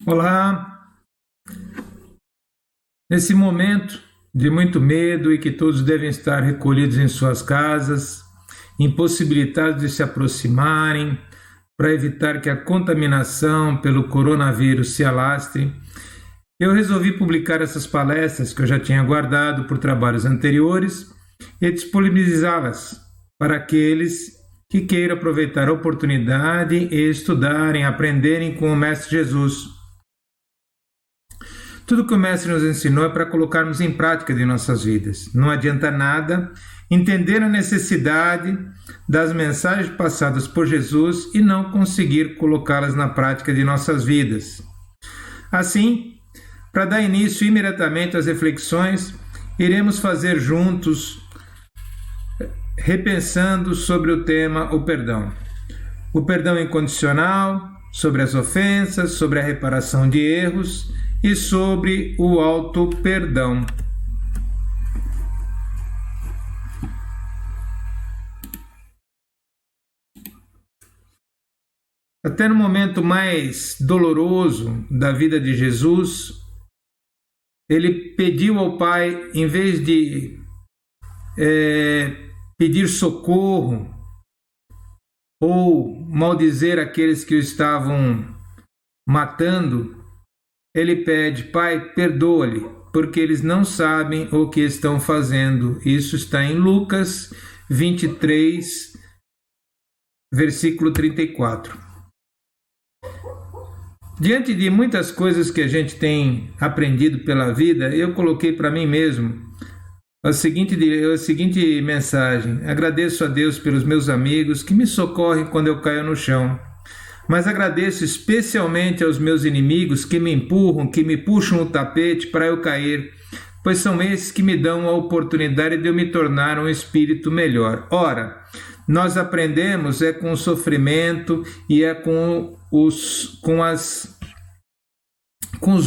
Olá, nesse momento de muito medo e que todos devem estar recolhidos em suas casas, impossibilitados de se aproximarem, para evitar que a contaminação pelo coronavírus se alastre, eu resolvi publicar essas palestras que eu já tinha guardado por trabalhos anteriores e disponibilizá-las para aqueles que queiram aproveitar a oportunidade e estudarem, aprenderem com o Mestre Jesus. Tudo que o Mestre nos ensinou é para colocarmos em prática de nossas vidas. Não adianta nada entender a necessidade das mensagens passadas por Jesus e não conseguir colocá-las na prática de nossas vidas. Assim, para dar início imediatamente às reflexões, iremos fazer juntos, repensando sobre o tema o perdão. O perdão incondicional, sobre as ofensas, sobre a reparação de erros e sobre o auto-perdão. Até no momento mais doloroso da vida de Jesus, ele pediu ao Pai, em vez de pedir socorro ou maldizer aqueles que o estavam matando, ele pede: Pai, perdoa-lhe, porque eles não sabem o que estão fazendo. Isso está em Lucas 23, versículo 34. Diante de muitas coisas que a gente tem aprendido pela vida, eu coloquei para mim mesmo a seguinte mensagem: agradeço a Deus pelos meus amigos que me socorrem quando eu caio no chão. Mas agradeço especialmente aos meus inimigos que me empurram, que me puxam o tapete para eu cair, pois são esses que me dão a oportunidade de eu me tornar um espírito melhor. Ora, nós aprendemos com o sofrimento e com os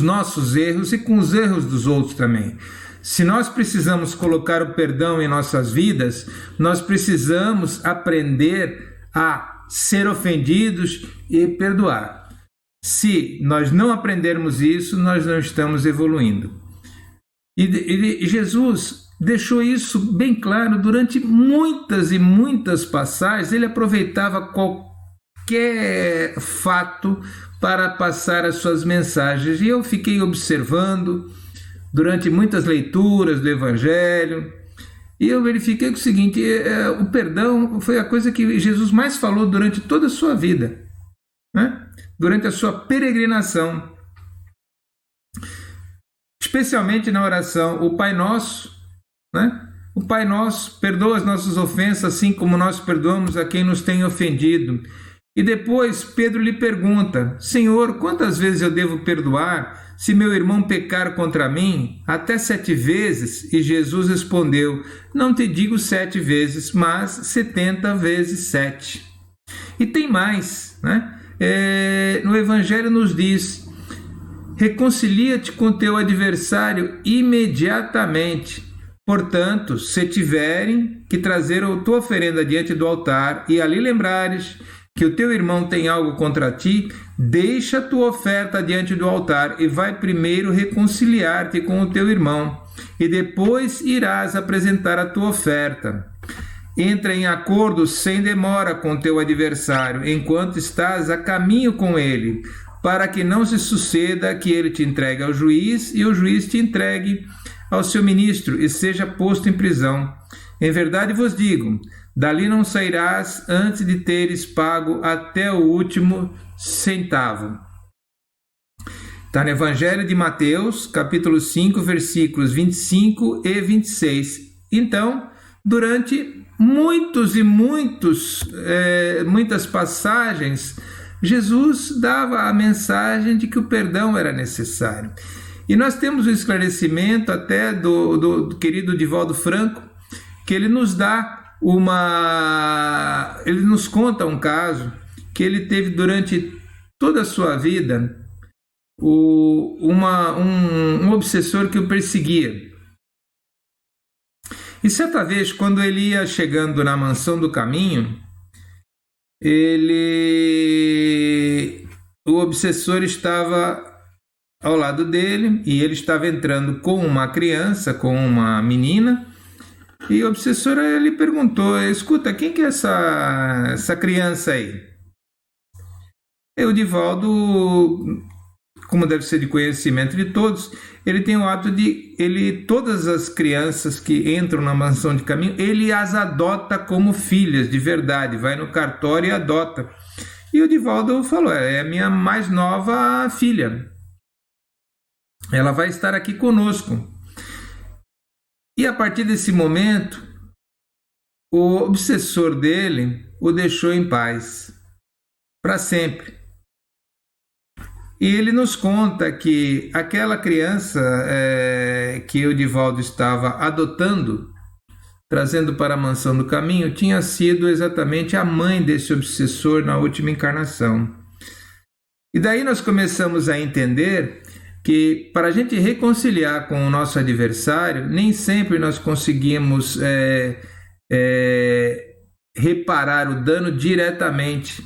nossos erros e com os erros dos outros também. Se nós precisamos colocar o perdão em nossas vidas, nós precisamos aprender a ser ofendidos e perdoar. Se nós não aprendermos isso, nós não estamos evoluindo. E Jesus deixou isso bem claro durante muitas e muitas passagens. Ele aproveitava qualquer fato para passar as suas mensagens. E eu fiquei observando durante muitas leituras do Evangelho, e eu verifiquei o seguinte: o perdão foi a coisa que Jesus mais falou durante toda a sua vida, né? Durante a sua peregrinação, especialmente na oração, o Pai Nosso, né? O Pai Nosso, perdoa as nossas ofensas, assim como nós perdoamos a quem nos tem ofendido. E depois Pedro lhe pergunta: Senhor, quantas vezes eu devo perdoar se meu irmão pecar contra mim? Até 7 vezes? E Jesus respondeu: não te digo 7 vezes, mas 70 vezes 7. E tem mais, né? No Evangelho nos diz: reconcilia-te com teu adversário imediatamente. Portanto, se tiverem que trazer a tua oferenda diante do altar e ali lembrares que o teu irmão tem algo contra ti, deixa a tua oferta diante do altar e vai primeiro reconciliar-te com o teu irmão, e depois irás apresentar a tua oferta. Entra em acordo sem demora com teu adversário, enquanto estás a caminho com ele, para que não se suceda que ele te entregue ao juiz e o juiz te entregue ao seu ministro e seja posto em prisão. Em verdade vos digo, dali não sairás antes de teres pago até o último centavo. Está no Evangelho de Mateus, capítulo 5, versículos 25 e 26. Então, durante muitas passagens, Jesus dava a mensagem de que o perdão era necessário. E nós temos o esclarecimento até do querido Divaldo Franco, que ele nos dá ele nos conta um caso que ele teve durante toda a sua vida, um obsessor que o perseguia. E certa vez, quando ele ia chegando na mansão do caminho, o obsessor estava ao lado dele e ele estava entrando com uma criança, com uma menina, e o obsessor lhe perguntou: escuta, quem que é essa criança aí? E o Divaldo, como deve ser de conhecimento de todos, ele tem o hábito de, todas as crianças que entram na mansão de caminho, ele as adota como filhas de verdade, vai no cartório e adota. E o Divaldo falou: é a minha mais nova filha, ela vai estar aqui conosco. E a partir desse momento, o obsessor dele o deixou em paz, para sempre. E ele nos conta que aquela criança que o Divaldo estava adotando, trazendo para a mansão do caminho, tinha sido exatamente a mãe desse obsessor na última encarnação. E daí nós começamos a entender que para a gente reconciliar com o nosso adversário, nem sempre nós conseguimos reparar o dano diretamente.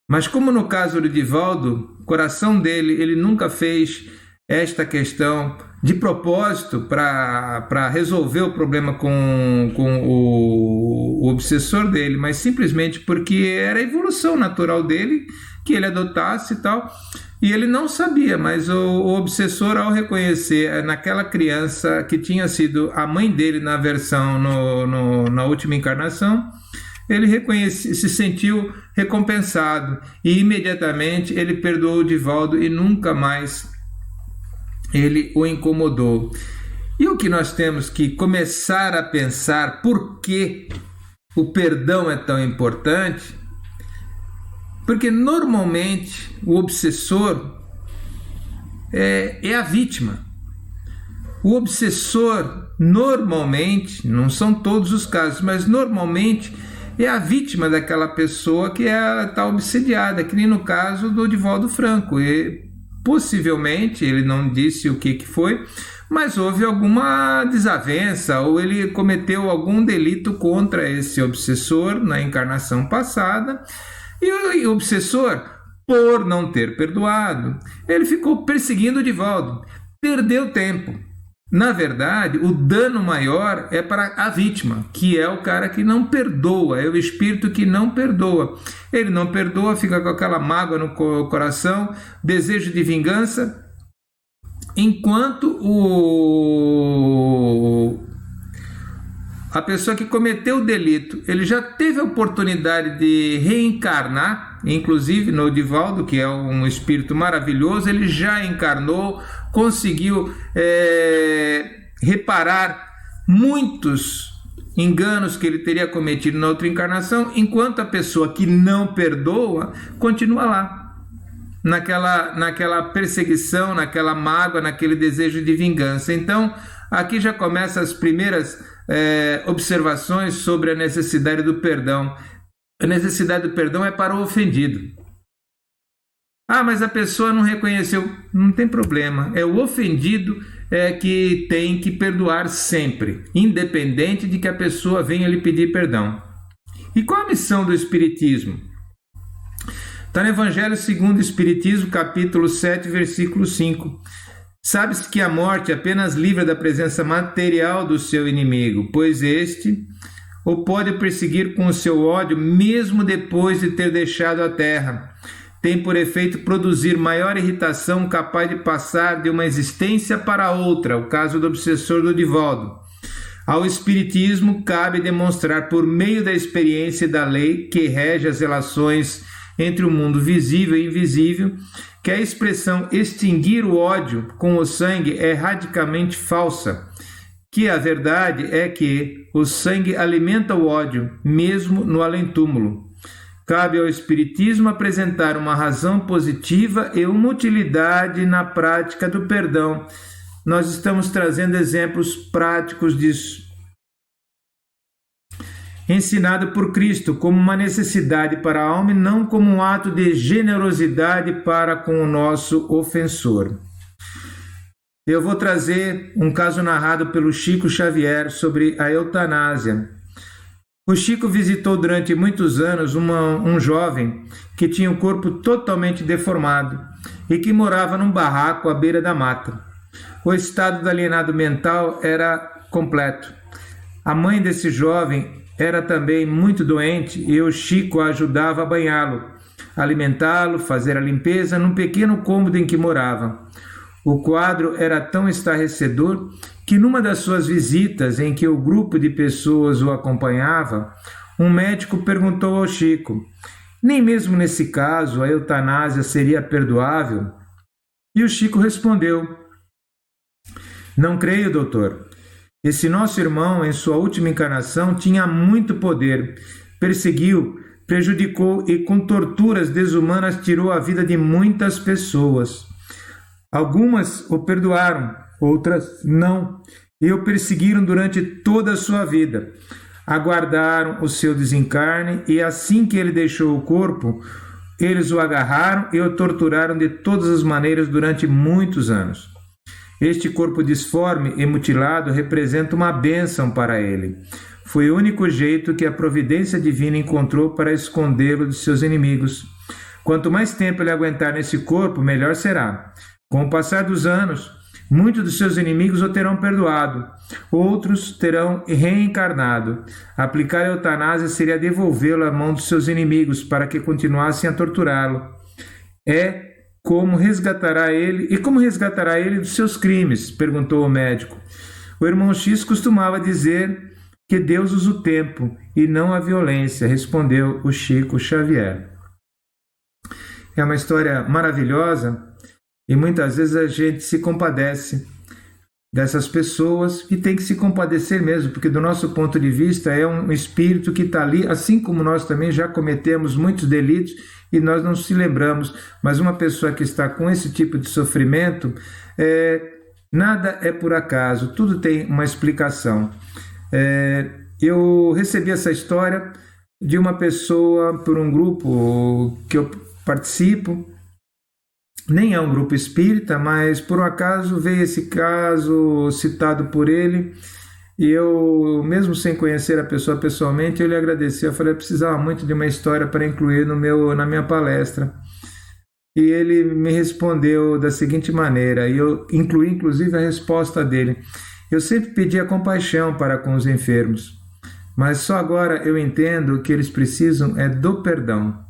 Mas como no caso do Divaldo, o coração dele, ele nunca fez esta questão de propósito para resolver o problema com o obsessor dele, mas simplesmente porque era a evolução natural dele que ele adotasse e tal. E ele não sabia, mas o obsessor, ao reconhecer naquela criança que tinha sido a mãe dele na versão na última encarnação, ele se sentiu recompensado e imediatamente ele perdoou o Divaldo e nunca mais ele o incomodou. E o que nós temos que começar a pensar, por que o perdão é tão importante? Porque normalmente o obsessor é a vítima. O obsessor normalmente, não são todos os casos, mas normalmente é a vítima daquela pessoa que está obsediada, que nem no caso do Divaldo Franco. E possivelmente, ele não disse o que foi, mas houve alguma desavença ou ele cometeu algum delito contra esse obsessor na encarnação passada. E o obsessor, por não ter perdoado, ele ficou perseguindo o Divaldo, perdeu tempo. Na verdade, o dano maior é para a vítima, que é o cara que não perdoa, é o espírito que não perdoa. Ele não perdoa, fica com aquela mágoa no coração, desejo de vingança, enquanto a pessoa que cometeu o delito, ele já teve a oportunidade de reencarnar, inclusive no Divaldo, que é um espírito maravilhoso, ele já encarnou, conseguiu reparar muitos enganos que ele teria cometido na outra encarnação, enquanto a pessoa que não perdoa continua lá, naquela perseguição, naquela mágoa, naquele desejo de vingança. Então, aqui já começam as primeiras observações sobre a necessidade do perdão. A necessidade do perdão é para o ofendido. Ah, mas a pessoa não reconheceu. Não tem problema. É o ofendido que tem que perdoar sempre, independente de que a pessoa venha lhe pedir perdão. E qual a missão do Espiritismo? Está no Evangelho segundo o Espiritismo, capítulo 7, versículo 5. Sabe-se que a morte apenas livra da presença material do seu inimigo, pois este o pode perseguir com o seu ódio mesmo depois de ter deixado a terra. Tem por efeito produzir maior irritação capaz de passar de uma existência para outra, o caso do obsessor do Divaldo. Ao Espiritismo cabe demonstrar por meio da experiência e da lei que rege as relações entre o mundo visível e invisível, que a expressão extinguir o ódio com o sangue é radicalmente falsa, que a verdade é que o sangue alimenta o ódio, mesmo no além-túmulo. Cabe ao Espiritismo apresentar uma razão positiva e uma utilidade na prática do perdão. Nós estamos trazendo exemplos práticos disso. Ensinado por Cristo como uma necessidade para a alma e não como um ato de generosidade para com o nosso ofensor. Eu vou trazer um caso narrado pelo Chico Xavier sobre a eutanásia. O Chico visitou durante muitos anos um jovem que tinha o corpo totalmente deformado e que morava num barraco à beira da mata. O estado do alienado mental era completo. A mãe desse jovem era também muito doente e o Chico a ajudava a banhá-lo, alimentá-lo, fazer a limpeza num pequeno cômodo em que morava. O quadro era tão estarrecedor que numa das suas visitas em que o grupo de pessoas o acompanhava, um médico perguntou ao Chico: nem mesmo nesse caso a eutanásia seria perdoável? E o Chico respondeu: não creio, doutor. Esse nosso irmão, em sua última encarnação, tinha muito poder, perseguiu, prejudicou e com torturas desumanas tirou a vida de muitas pessoas. Algumas o perdoaram, outras não, e o perseguiram durante toda a sua vida. Aguardaram o seu desencarne e assim que ele deixou o corpo, eles o agarraram e o torturaram de todas as maneiras durante muitos anos. Este corpo disforme e mutilado representa uma bênção para ele. Foi o único jeito que a providência divina encontrou para escondê-lo de seus inimigos. Quanto mais tempo ele aguentar nesse corpo, melhor será. Com o passar dos anos, muitos dos seus inimigos o terão perdoado, outros terão reencarnado. Aplicar a eutanásia seria devolvê-lo à mão dos seus inimigos para que continuassem a torturá-lo. Como resgatará ele dos seus crimes? Perguntou o médico. O irmão X costumava dizer que Deus usa o tempo e não a violência, respondeu o Chico Xavier. É uma história maravilhosa e muitas vezes a gente se compadece dessas pessoas e tem que se compadecer mesmo, porque do nosso ponto de vista é um espírito que está ali, assim como nós também já cometemos muitos delitos e nós não se lembramos, mas uma pessoa que está com esse tipo de sofrimento, nada é por acaso, tudo tem uma explicação. Eu recebi essa história de uma pessoa por um grupo que eu participo, nem é um grupo espírita, mas por um acaso veio esse caso citado por ele e eu, mesmo sem conhecer a pessoa pessoalmente, eu lhe agradeci. Eu falei, eu precisava muito de uma história para incluir na minha palestra. E ele me respondeu da seguinte maneira, e eu incluí inclusive a resposta dele. Eu sempre pedia compaixão para com os enfermos, mas só agora eu entendo que eles precisam do perdão.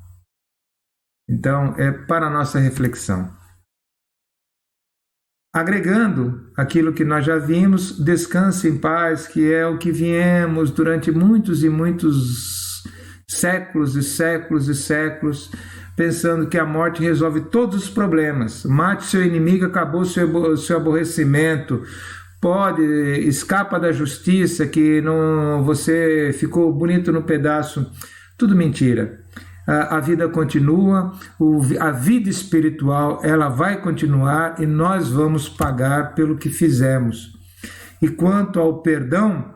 Então, é para a nossa reflexão. Agregando aquilo que nós já vimos, descanse em paz, que é o que viemos durante muitos e muitos séculos e séculos e séculos, pensando que a morte resolve todos os problemas. Mate seu inimigo, acabou seu aborrecimento. Escapa da justiça, que não, você ficou bonito no pedaço. Tudo mentira. A vida continua, a vida espiritual ela vai continuar e nós vamos pagar pelo que fizemos. E quanto ao perdão,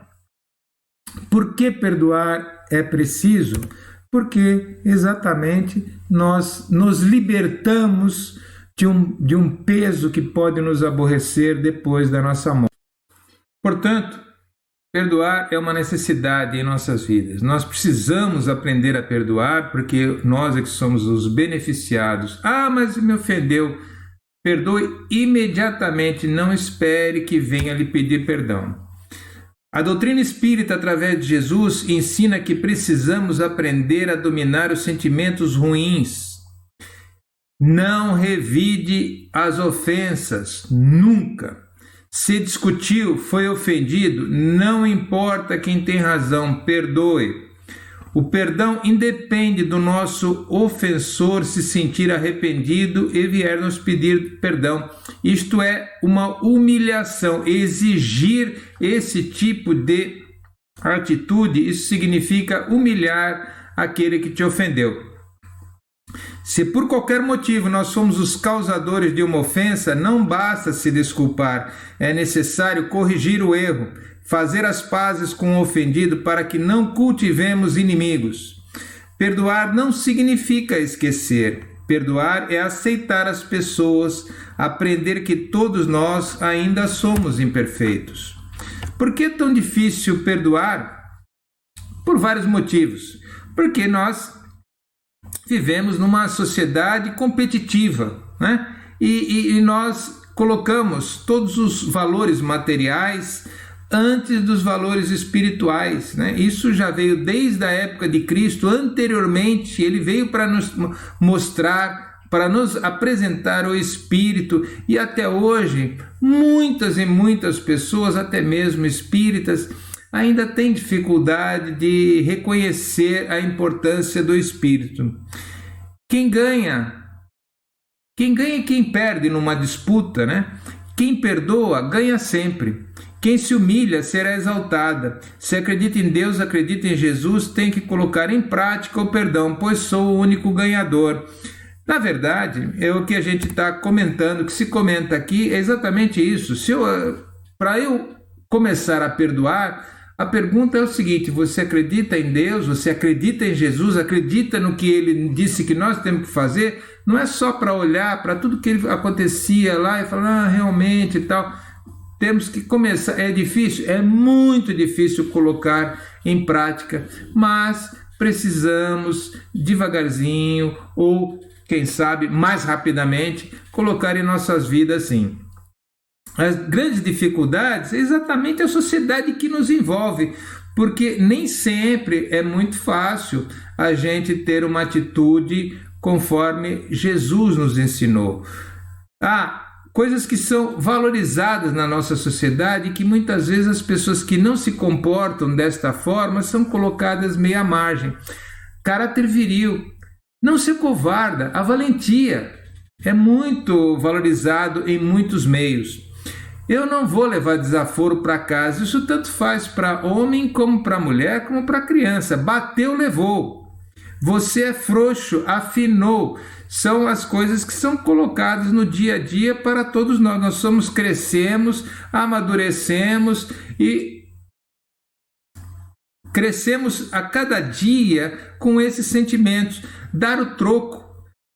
por que perdoar é preciso? Porque exatamente nós nos libertamos de um peso que pode nos aborrecer depois da nossa morte. Portanto, perdoar é uma necessidade em nossas vidas. Nós precisamos aprender a perdoar, porque nós é que somos os beneficiados. Ah, mas me ofendeu. Perdoe imediatamente, não espere que venha lhe pedir perdão. A doutrina espírita, através de Jesus, ensina que precisamos aprender a dominar os sentimentos ruins. Não revide as ofensas, nunca. Se discutiu, foi ofendido, não importa quem tem razão, perdoe. O perdão independe do nosso ofensor se sentir arrependido e vier nos pedir perdão. Isto é uma humilhação. Exigir esse tipo de atitude, isso significa humilhar aquele que te ofendeu. Se por qualquer motivo nós somos os causadores de uma ofensa, não basta se desculpar, é necessário corrigir o erro, fazer as pazes com o ofendido para que não cultivemos inimigos. Perdoar não significa esquecer. Perdoar é aceitar as pessoas, aprender que todos nós ainda somos imperfeitos. Por que é tão difícil perdoar? Por vários motivos. Porque nós vivemos numa sociedade competitiva, né? E nós colocamos todos os valores materiais antes dos valores espirituais, né? Isso já veio desde a época de Cristo. Anteriormente, ele veio para nos mostrar, para nos apresentar o Espírito, e até hoje muitas e muitas pessoas, até mesmo espíritas, ainda têm dificuldade de reconhecer a importância do Espírito. Quem ganha e quem perde numa disputa, né? Quem perdoa ganha sempre. Quem se humilha será exaltada. Se acredita em Deus, acredita em Jesus, tem que colocar em prática o perdão, pois sou o único ganhador. Na verdade, é o que a gente está comentando, o que se comenta aqui é exatamente isso. Para eu começar a perdoar, a pergunta é o seguinte: você acredita em Deus? Você acredita em Jesus? Acredita no que ele disse que nós temos que fazer? Não é só para olhar para tudo que acontecia lá e falar, realmente e tal. Temos que começar. É difícil? É muito difícil colocar em prática, mas precisamos devagarzinho, ou quem sabe mais rapidamente, colocar em nossas vidas sim. As grandes dificuldades é exatamente a sociedade que nos envolve, porque nem sempre é muito fácil a gente ter uma atitude conforme Jesus nos ensinou. Há coisas que são valorizadas na nossa sociedade e que muitas vezes as pessoas que não se comportam desta forma são colocadas meio à margem. Caráter viril, não ser covarda, a valentia é muito valorizado em muitos meios. Eu não vou levar desaforo para casa, isso tanto faz para homem como para mulher, como para criança. Bateu, levou. Você é frouxo, afinou. São as coisas que são colocadas no dia a dia para todos nós. Nós crescemos, amadurecemos e crescemos a cada dia com esses sentimentos. Dar o troco,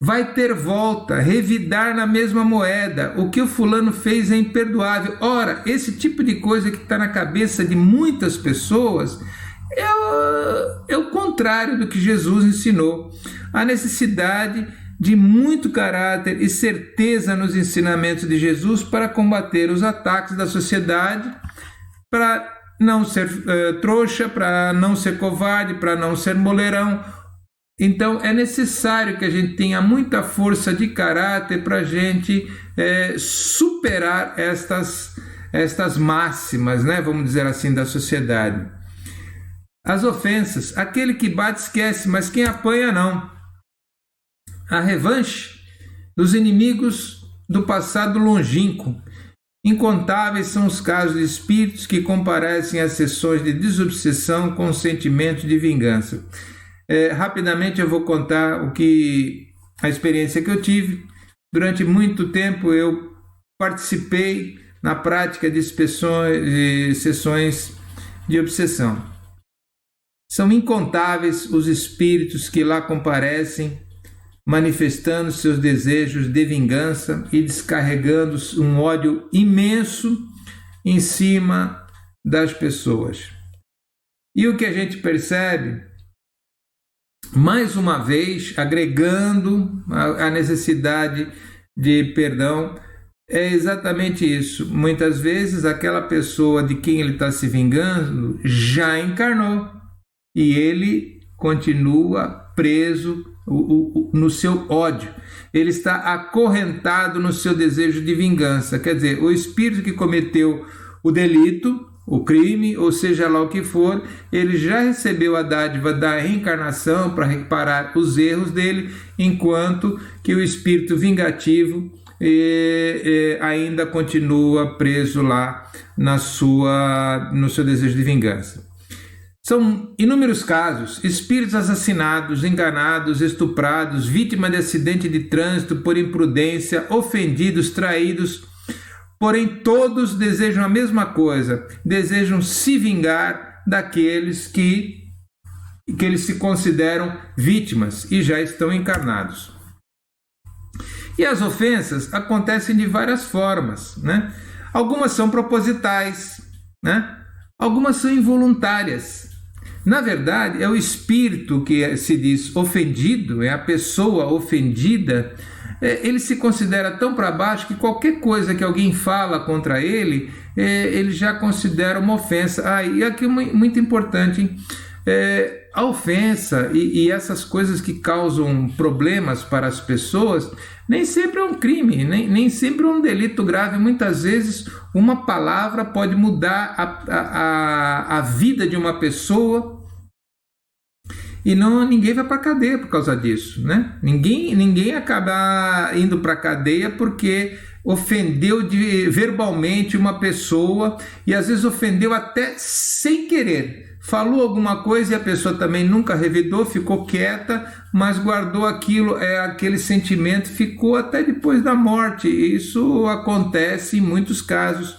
vai ter volta, revidar na mesma moeda. O que o fulano fez é imperdoável. Ora, esse tipo de coisa que está na cabeça de muitas pessoas é o contrário do que Jesus ensinou. A necessidade de muito caráter e certeza nos ensinamentos de Jesus para combater os ataques da sociedade, para não ser trouxa, para não ser covarde, para não ser moleirão. Então é necessário que a gente tenha muita força de caráter para a gente superar estas máximas, né, vamos dizer assim, da sociedade. As ofensas, aquele que bate esquece, mas quem apanha não. A revanche dos inimigos do passado longínquo. Incontáveis são os casos de espíritos que comparecem às sessões de desobsessão com sentimento de vingança. Rapidamente eu vou contar a experiência que eu tive. Durante muito tempo eu participei na prática de sessões de obsessão. São incontáveis os espíritos que lá comparecem, manifestando seus desejos de vingança e descarregando um ódio imenso em cima das pessoas. E o que a gente percebe, mais uma vez, agregando a necessidade de perdão, é exatamente isso. Muitas vezes aquela pessoa de quem ele está se vingando já encarnou e ele continua preso no seu ódio. Ele está acorrentado no seu desejo de vingança. Quer dizer, o espírito que cometeu o delito, o crime, ou seja lá o que for, ele já recebeu a dádiva da reencarnação para reparar os erros dele, enquanto que o espírito vingativo ainda continua preso lá no seu desejo de vingança. São inúmeros casos: espíritos assassinados, enganados, estuprados, vítimas de acidente de trânsito por imprudência, ofendidos, traídos. Porém, todos desejam a mesma coisa, desejam se vingar daqueles que eles se consideram vítimas e já estão encarnados. E as ofensas acontecem de várias formas, né? Algumas são propositais, né? Algumas são involuntárias. Na verdade, é o espírito que se diz ofendido, é a pessoa ofendida. Ele se considera tão para baixo que qualquer coisa que alguém fala contra ele, ele já considera uma ofensa. E aqui é muito importante, hein? A ofensa e essas coisas que causam problemas para as pessoas, nem sempre é um crime, nem sempre é um delito grave. Muitas vezes uma palavra pode mudar a vida de uma pessoa e ninguém vai para a cadeia por causa disso, né? Ninguém acaba indo para a cadeia porque ofendeu verbalmente uma pessoa, e às vezes ofendeu até sem querer. Falou alguma coisa e a pessoa também nunca revidou, ficou quieta, mas guardou aquele sentimento, ficou até depois da morte. Isso acontece em muitos casos.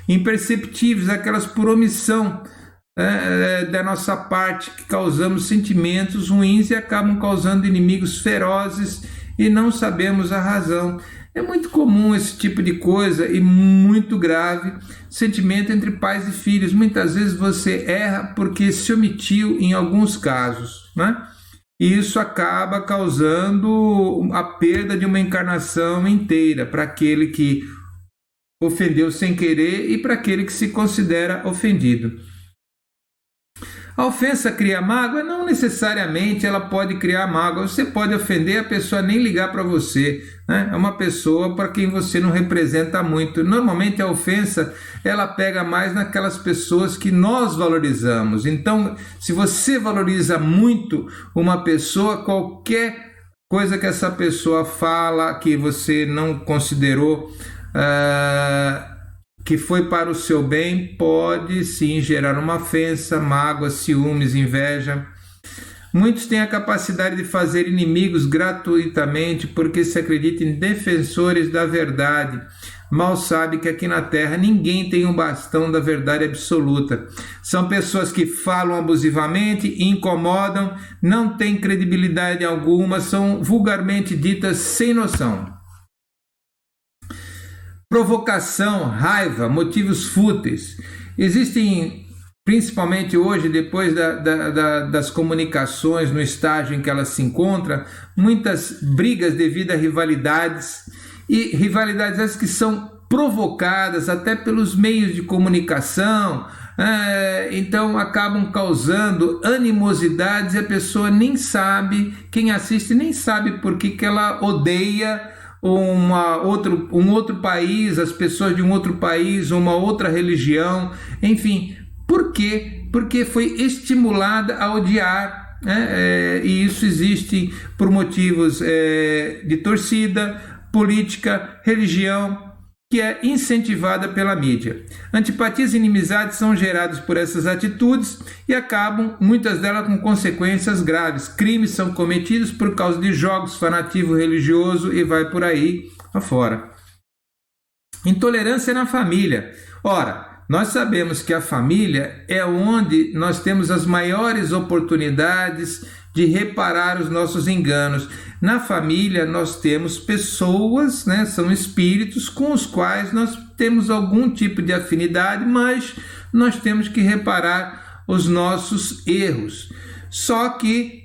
Imperceptíveis, aquelas por omissão da nossa parte, que causamos sentimentos ruins e acabam causando inimigos ferozes e não sabemos a razão. É muito comum esse tipo de coisa e muito grave, sentimento entre pais e filhos. Muitas vezes você erra porque se omitiu em alguns casos, né? E isso acaba causando a perda de uma encarnação inteira para aquele que ofendeu sem querer e para aquele que se considera ofendido. A ofensa cria mágoa? Não necessariamente ela pode criar mágoa. Você pode ofender a pessoa nem ligar para você, né? É uma pessoa para quem você não representa muito. Normalmente a ofensa ela pega mais naquelas pessoas que nós valorizamos. Então, se você valoriza muito uma pessoa, qualquer coisa que essa pessoa fala que você não considerou que foi para o seu bem, pode sim gerar uma ofensa, mágoa, ciúmes, inveja. Muitos têm a capacidade de fazer inimigos gratuitamente porque se acreditam em defensores da verdade. Mal sabe que aqui na Terra ninguém tem um bastão da verdade absoluta. São pessoas que falam abusivamente, incomodam, não têm credibilidade alguma, são vulgarmente ditas sem noção. Provocação, raiva, motivos fúteis. Existem, principalmente hoje, depois das comunicações, no estágio em que elas se encontram, muitas brigas devido a rivalidades, e rivalidades essas que são provocadas até pelos meios de comunicação, então acabam causando animosidades e a pessoa nem sabe, quem assiste nem sabe por que ela odeia um outro país, as pessoas de um outro país, uma outra religião, enfim. Por quê? Porque foi estimulada a odiar, e isso existe por motivos de torcida, política, religião, que é incentivada pela mídia. Antipatias e inimizades são geradas por essas atitudes e acabam, muitas delas, com consequências graves. Crimes são cometidos por causa de jogos, fanatismo religioso e vai por aí afora. Intolerância na família. Ora, nós sabemos que a família é onde nós temos as maiores oportunidades de reparar os nossos enganos. Na família nós temos pessoas, são espíritos com os quais nós temos algum tipo de afinidade, mas nós temos que reparar os nossos erros. Só que,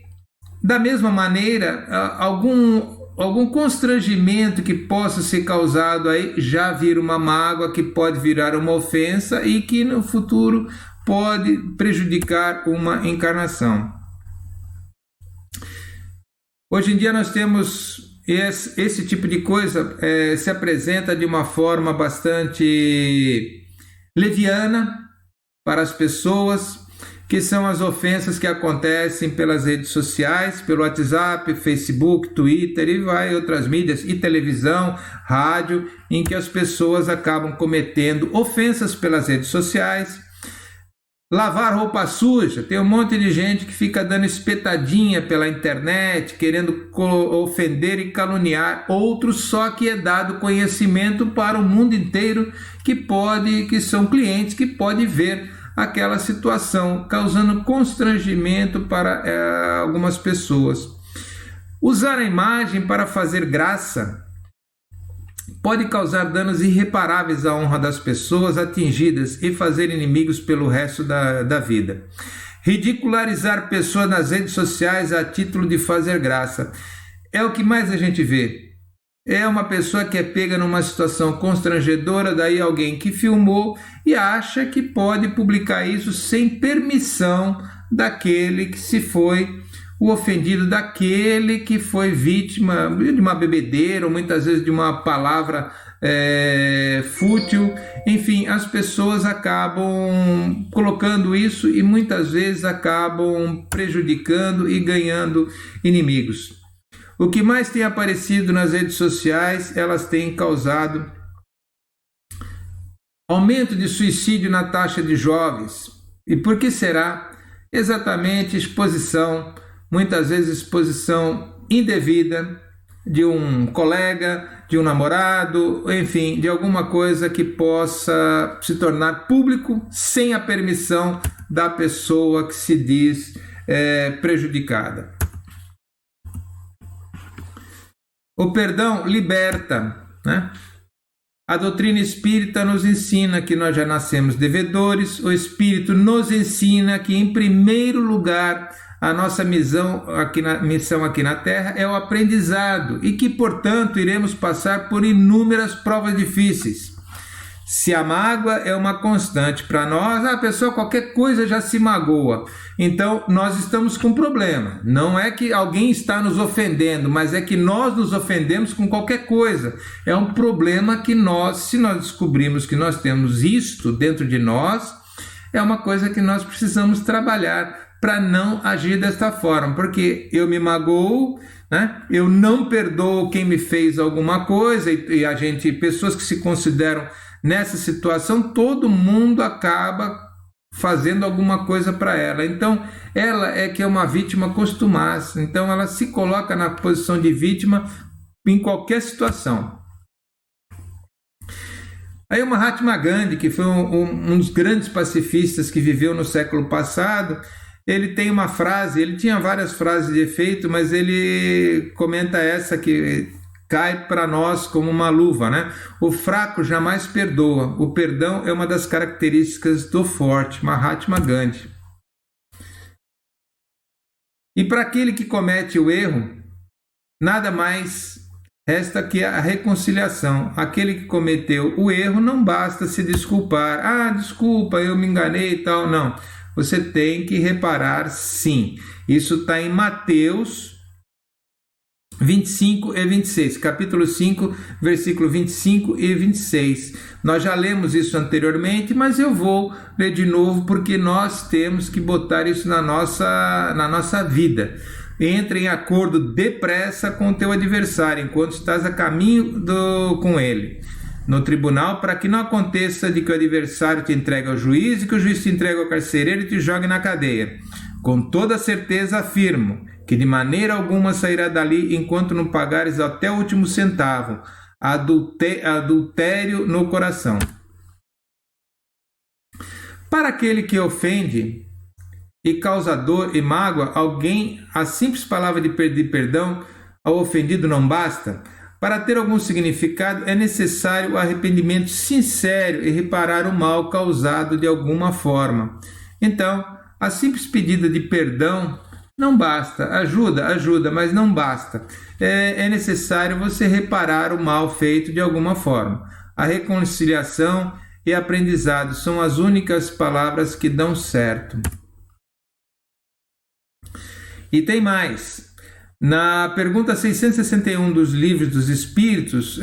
da mesma maneira, algum constrangimento que possa ser causado aí já vira uma mágoa, que pode virar uma ofensa e que no futuro pode prejudicar uma encarnação. Hoje em dia nós temos esse tipo de coisa, se apresenta de uma forma bastante leviana para as pessoas, que são as ofensas que acontecem pelas redes sociais, pelo WhatsApp, Facebook, Twitter e outras mídias, e televisão, rádio, em que as pessoas acabam cometendo ofensas pelas redes sociais. Lavar roupa suja, tem um monte de gente que fica dando espetadinha pela internet, querendo ofender e caluniar outros, só que é dado conhecimento para o mundo inteiro que são clientes, que pode ver aquela situação, causando constrangimento para algumas pessoas. Usar a imagem para fazer graça pode causar danos irreparáveis à honra das pessoas atingidas e fazer inimigos pelo resto da vida. ridicularizar pessoas nas redes sociais a título de fazer graça. É o que mais a gente vê. É uma pessoa que é pega numa situação constrangedora, daí alguém que filmou e acha que pode publicar isso sem permissão daquele que se foi o ofendido, daquele que foi vítima de uma bebedeira ou muitas vezes de uma palavra fútil. Enfim, as pessoas acabam colocando isso e muitas vezes acabam prejudicando e ganhando inimigos. O que mais tem aparecido nas redes sociais, elas têm causado aumento de suicídio na taxa de jovens. E por que será? Exatamente exposição, muitas vezes exposição indevida de um colega, de um namorado, enfim, de alguma coisa que possa se tornar público sem a permissão da pessoa que se diz prejudicada. O perdão liberta, né? A doutrina espírita nos ensina que nós já nascemos devedores. O Espírito nos ensina que, em primeiro lugar, a nossa missão aqui na Terra é o aprendizado e que, portanto, iremos passar por inúmeras provas difíceis. Se a mágoa é uma constante para nós, a pessoa qualquer coisa já se magoa. Então, nós estamos com um problema. Não é que alguém está nos ofendendo, mas é que nós nos ofendemos com qualquer coisa. É um problema que nós, se nós descobrimos que nós temos isto dentro de nós, é uma coisa que nós precisamos trabalhar para não agir desta forma. Porque eu me magoo, né? Eu não perdoo quem me fez alguma coisa e pessoas que se consideram nessa situação, todo mundo acaba fazendo alguma coisa para ela. Então, ela é que é uma vítima costumaça. Então, ela se coloca na posição de vítima em qualquer situação. Aí o Mahatma Gandhi, que foi um dos grandes pacifistas que viveu no século passado, ele tem uma frase, ele tinha várias frases de efeito, mas ele comenta essa que cai para nós como uma luva, né? O fraco jamais perdoa. O perdão é uma das características do forte. Mahatma Gandhi. E para aquele que comete o erro, nada mais resta que a reconciliação. Aquele que cometeu o erro, não basta se desculpar. Ah, desculpa, eu me enganei e tal. Não. Você tem que reparar, sim. Isso está em Mateus 25 e 26, capítulo 5, versículo 25 e 26. Nós já lemos isso anteriormente, mas eu vou ler de novo porque nós temos que botar isso na nossa vida. Entre em acordo depressa com o teu adversário, enquanto estás a caminho com ele no tribunal, para que não aconteça de que o adversário te entregue ao juiz e que o juiz te entregue ao carcereiro e te jogue na cadeia. Com toda certeza afirmo que de maneira alguma sairá dali enquanto não pagares até o último centavo. Adultério no coração. Para aquele que ofende e causa dor e mágoa alguém, a simples palavra de pedir perdão ao ofendido não basta. Para ter algum significado é necessário o arrependimento sincero e reparar o mal causado de alguma forma. Então, a simples pedida de perdão não basta, ajuda, mas não basta. É necessário você reparar o mal feito de alguma forma. A reconciliação e aprendizado são as únicas palavras que dão certo. E tem mais. Na pergunta 661 dos Livros dos Espíritos,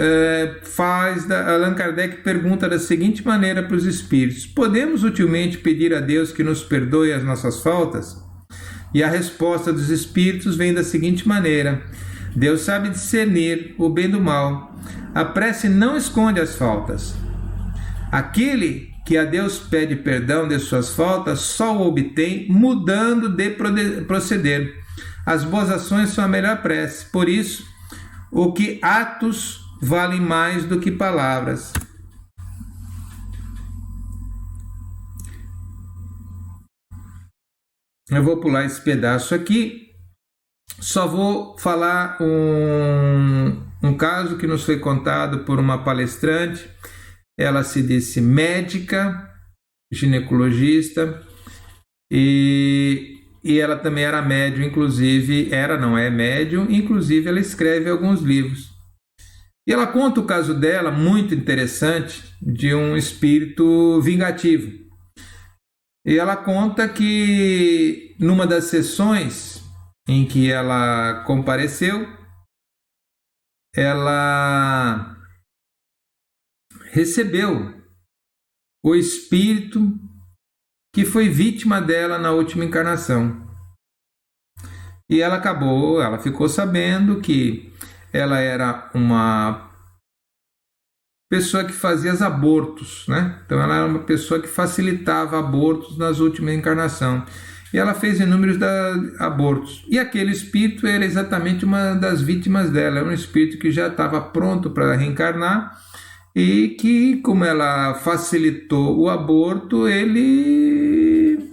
Allan Kardec pergunta da seguinte maneira para os espíritos: podemos utilmente pedir a Deus que nos perdoe as nossas faltas? E a resposta dos espíritos vem da seguinte maneira: Deus sabe discernir o bem do mal. A prece não esconde as faltas. Aquele que a Deus pede perdão de suas faltas só o obtém mudando de proceder. As boas ações são a melhor prece. Por isso, o que atos valem mais do que palavras. Eu vou pular esse pedaço aqui. Só vou falar um caso que nos foi contado por uma palestrante. Ela se disse médica, ginecologista, e ela também era médium, inclusive, não é médium, inclusive ela escreve alguns livros. E ela conta o caso dela, muito interessante, de um espírito vingativo. E ela conta que numa das sessões em que ela compareceu, ela recebeu o espírito que foi vítima dela na última encarnação. E ela ficou sabendo que ela era uma pessoa que fazia os abortos, né? Então ela era uma pessoa que facilitava abortos nas últimas encarnações. E ela fez inúmeros abortos. E aquele espírito era exatamente uma das vítimas dela. Era um espírito que já estava pronto para reencarnar e que, como ela facilitou o aborto, ele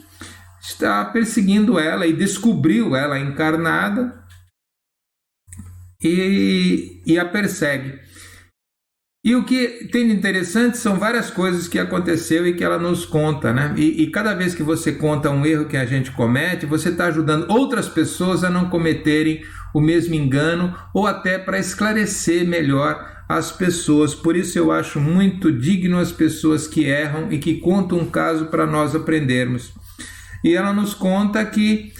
está perseguindo ela e descobriu ela encarnada e a persegue. E o que tem de interessante são várias coisas que aconteceu e que ela nos conta, né? E cada vez que você conta um erro que a gente comete, você está ajudando outras pessoas a não cometerem o mesmo engano ou até para esclarecer melhor as pessoas. Por isso eu acho muito digno as pessoas que erram e que contam um caso para nós aprendermos. E ela nos conta que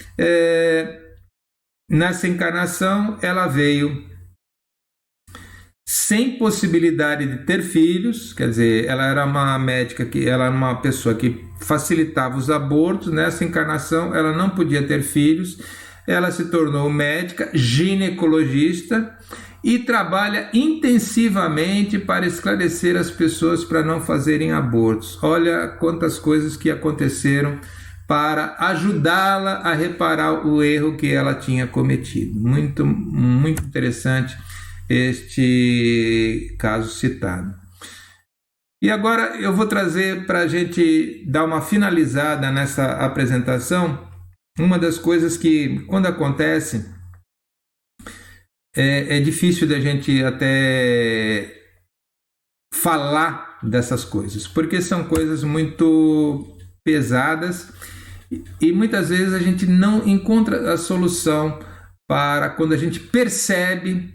nessa encarnação ela veio sem possibilidade de ter filhos, quer dizer, ela era uma médica, ela era uma pessoa que facilitava os abortos. Nessa encarnação ela não podia ter filhos, ela se tornou médica, ginecologista e trabalha intensivamente para esclarecer as pessoas para não fazerem abortos. Olha quantas coisas que aconteceram para ajudá-la a reparar o erro que ela tinha cometido. Muito, muito interessante este caso citado. E agora eu vou trazer para a gente dar uma finalizada nessa apresentação uma das coisas que, quando acontece, é difícil da gente até falar dessas coisas, porque são coisas muito pesadas e muitas vezes a gente não encontra a solução para quando a gente percebe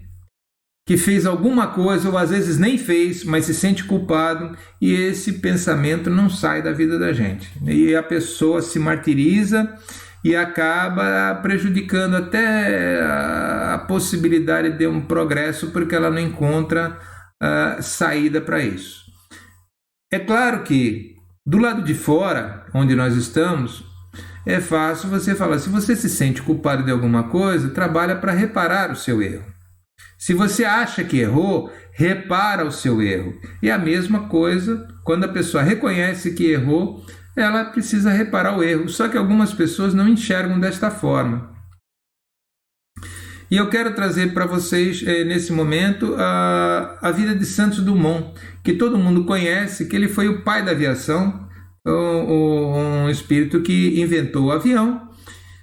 que fez alguma coisa, ou às vezes nem fez, mas se sente culpado, e esse pensamento não sai da vida da gente. E a pessoa se martiriza e acaba prejudicando até a possibilidade de um progresso, porque ela não encontra saída para isso. É claro que do lado de fora, onde nós estamos, é fácil você falar, se você se sente culpado de alguma coisa, trabalha para reparar o seu erro. Se você acha que errou, repara o seu erro. E a mesma coisa, quando a pessoa reconhece que errou, ela precisa reparar o erro. Só que algumas pessoas não enxergam desta forma. E eu quero trazer para vocês, nesse momento, a vida de Santos Dumont, que todo mundo conhece, que ele foi o pai da aviação, um espírito que inventou o avião.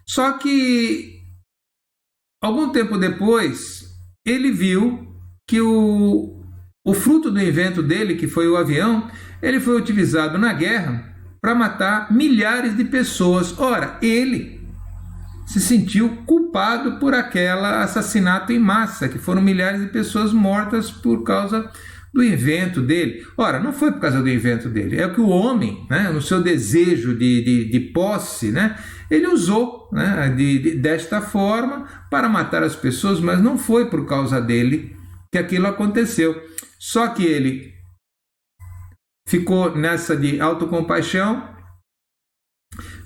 Só que, algum tempo depois, ele viu que o fruto do invento dele, que foi o avião, ele foi utilizado na guerra para matar milhares de pessoas. Ora, ele se sentiu culpado por aquele assassinato em massa, que foram milhares de pessoas mortas por causa do invento dele. Ora, não foi por causa do invento dele, é que o homem, né, no seu desejo de posse, né, ele usou, né, desta forma para matar as pessoas, mas não foi por causa dele que aquilo aconteceu. Só que ele ficou nessa de autocompaixão,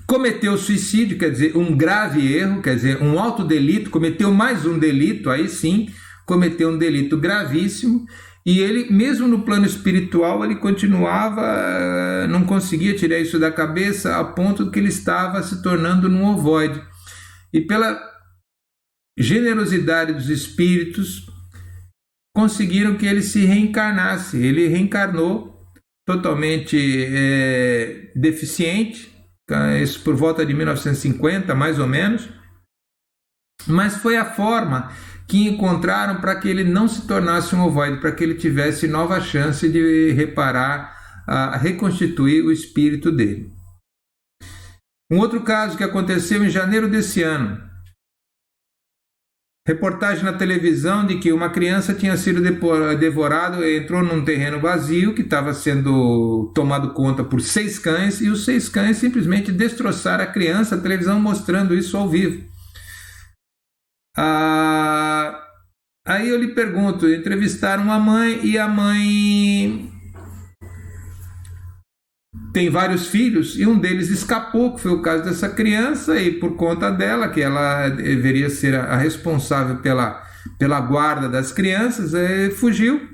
cometeu suicídio, quer dizer, um grave erro, quer dizer, um autodelito, cometeu mais um delito, aí sim, cometeu um delito gravíssimo. E ele, mesmo no plano espiritual, ele continuava, não conseguia tirar isso da cabeça, a ponto de que ele estava se tornando num ovoide. E pela generosidade dos espíritos, conseguiram que ele se reencarnasse. Ele reencarnou totalmente deficiente, isso por volta de 1950, mais ou menos, mas foi a forma que encontraram para que ele não se tornasse um ovoide, para que ele tivesse nova chance de reparar, reconstituir o espírito dele. Um outro caso que aconteceu em janeiro desse ano. Reportagem na televisão de que uma criança tinha sido devorada, entrou num terreno vazio que estava sendo tomado conta por 6 cães, e os 6 cães simplesmente destroçaram a criança, a televisão mostrando isso ao vivo. Aí eu lhe pergunto, entrevistaram a mãe, e a mãe tem vários filhos, e um deles escapou, que foi o caso dessa criança, e por conta dela, que ela deveria ser a responsável pela guarda das crianças, fugiu.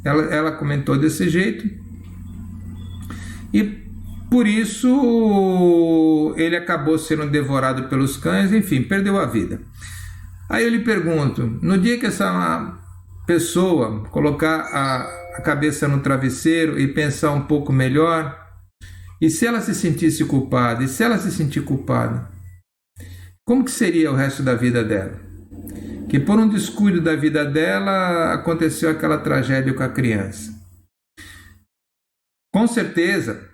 Ela comentou desse jeito, e por isso ele acabou sendo devorado pelos cães, enfim, perdeu a vida. Aí eu lhe pergunto, no dia que essa pessoa colocar a cabeça no travesseiro e pensar um pouco melhor, e se ela se sentisse culpada, e se ela se sentir culpada, como que seria o resto da vida dela? Que por um descuido da vida dela, aconteceu aquela tragédia com a criança. Com certeza,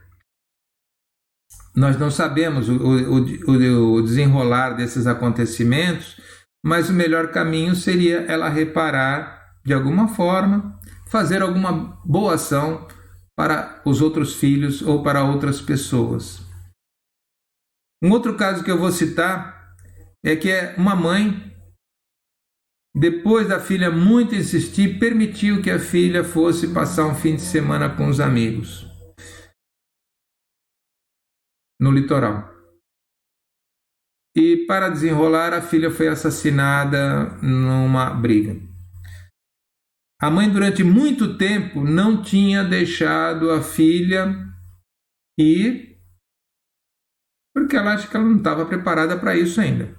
nós não sabemos o desenrolar desses acontecimentos, mas o melhor caminho seria ela reparar de alguma forma, fazer alguma boa ação para os outros filhos ou para outras pessoas. Um outro caso que eu vou citar é que uma mãe, depois da filha muito insistir, permitiu que a filha fosse passar um fim de semana com os amigos no litoral. E para desenrolar, a filha foi assassinada numa briga. A mãe, durante muito tempo, não tinha deixado a filha ir, porque ela acha que ela não estava preparada para isso ainda.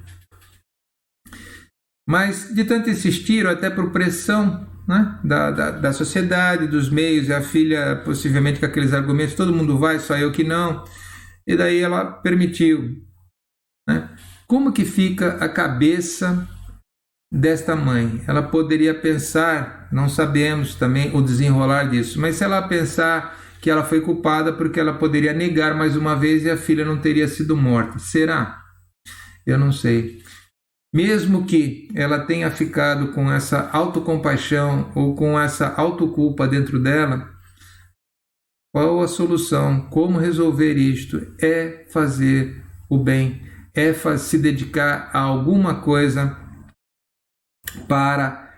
Mas, de tanto insistir, ou até por pressão, né, da sociedade, dos meios, e a filha, possivelmente com aqueles argumentos, todo mundo vai, só eu que não, e daí ela permitiu. Né? Como que fica a cabeça desta mãe? Ela poderia pensar, não sabemos também o desenrolar disso, mas se ela pensar que ela foi culpada porque ela poderia negar mais uma vez e a filha não teria sido morta, será? Eu não sei. Mesmo que ela tenha ficado com essa autocompaixão ou com essa autoculpa dentro dela, qual a solução? Como resolver isto? É fazer o bem, é se dedicar a alguma coisa para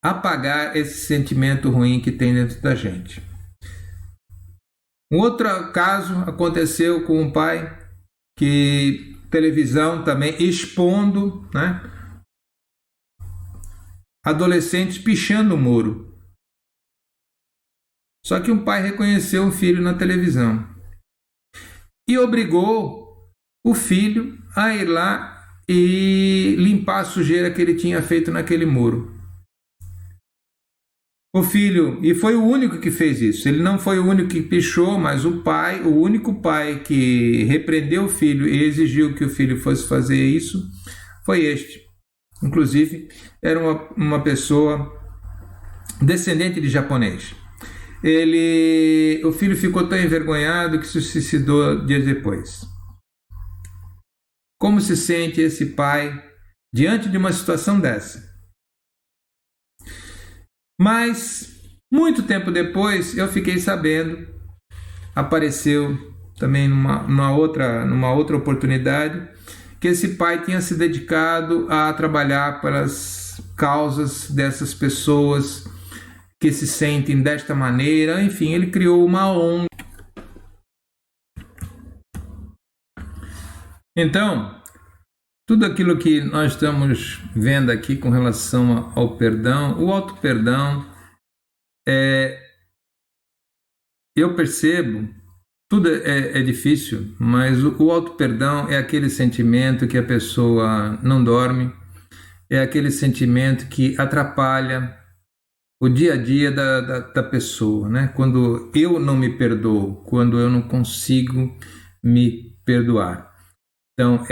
apagar esse sentimento ruim que tem dentro da gente. Um outro caso aconteceu com um pai que televisão também expondo, né, adolescentes pichando o muro. Só que um pai reconheceu o filho na televisão e obrigou o filho a ir lá e limpar a sujeira que ele tinha feito naquele muro. O filho, e foi o único que fez isso, ele não foi o único que pichou, mas o único pai que repreendeu o filho e exigiu que o filho fosse fazer isso, foi este. Inclusive, era uma pessoa descendente de japonês. O filho ficou tão envergonhado que se suicidou dias depois. Como se sente esse pai diante de uma situação dessa? Mas, muito tempo depois, eu fiquei sabendo, apareceu também numa outra oportunidade, que esse pai tinha se dedicado a trabalhar pelas causas dessas pessoas que se sentem desta maneira. Enfim, ele criou uma ONG. Então, tudo aquilo que nós estamos vendo aqui com relação ao perdão, o auto-perdão, eu percebo, tudo é difícil, mas o auto-perdão é aquele sentimento que a pessoa não dorme, é aquele sentimento que atrapalha o dia a dia da pessoa, né? Quando eu não me perdoo, quando eu não consigo me perdoar. Então,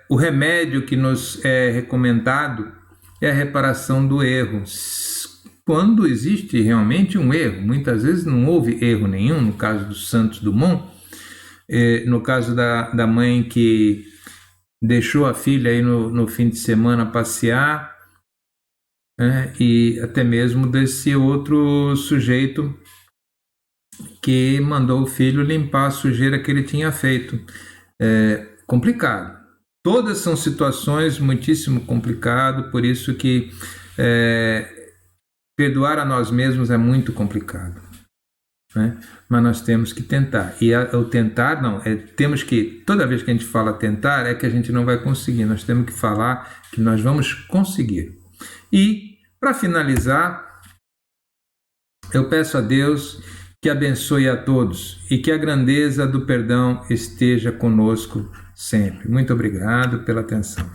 o remédio que nos é recomendado é a reparação do erro. quando existe realmente um erro. Muitas vezes não houve erro nenhum, no caso do Santos Dumont, no caso da mãe que deixou a filha aí no fim de semana passear, né, e até mesmo desse outro sujeito que mandou o filho limpar a sujeira que ele tinha feito. Complicado. Todas são situações muitíssimo complicadas, por isso que perdoar a nós mesmos é muito complicado, né? Mas nós temos que tentar. E o tentar, temos que, toda vez que a gente fala tentar, é que a gente não vai conseguir. Nós temos que falar que nós vamos conseguir. E, para finalizar, eu peço a Deus que abençoe a todos e que a grandeza do perdão esteja conosco sempre. Muito obrigado pela atenção.